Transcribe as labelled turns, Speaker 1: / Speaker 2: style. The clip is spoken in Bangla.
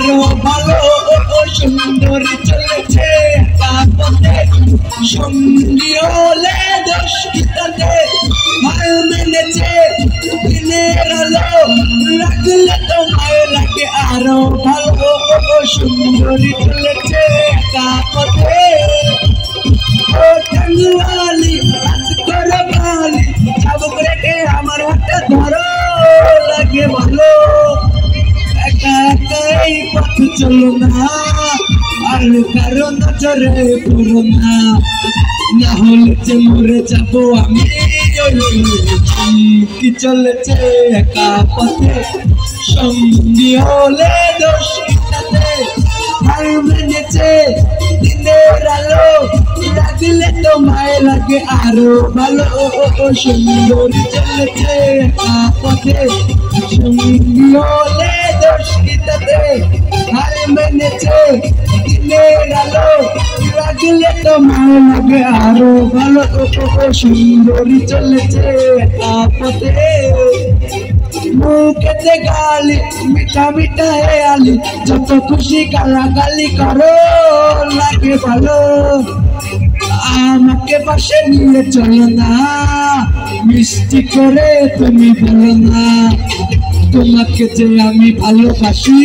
Speaker 1: আরো ভালো সুন্দর চলেছে তাপতে সঙ্গী হলে দোষ কিতাতে ভাই মেনেছে দিনের আলো রাখলে তোমায় লাগে আরো ভালো সুন্দর চলেছে তাপতে ও টাঙ্গুয়ালি হাত করে বালি চাবুক রেখে আমার হাতে ধরো লাগে ভালো একা একাই পথ চলো না আর কারো নজরে পড়ো না না হলে যে মরে যাবো আমি কি চলেছে একা পথে সঙ্গী হলে দোষ কিতাতে হার মেনেছে দিনের আলো রাখলে তোমায় লাগে আরো ভালো সুন্দর চলেছে একা পথে সঙ্গী হলে দোষ কিতাতে হার মেনেছে দিনের আলো রাখলে তোমায় লাগে আরো ভালো সুন্দর চলেছে একা পথে মুখেতে গালি মিঠা মিঠা হেয়ালি যত খুশি গালাগালি করো লাগে ভালো আমাকে পাশে নিয়ে চলো না মিষ্টি করে তুমি বলো না তোমাকে যে আমি ভালোবাসি।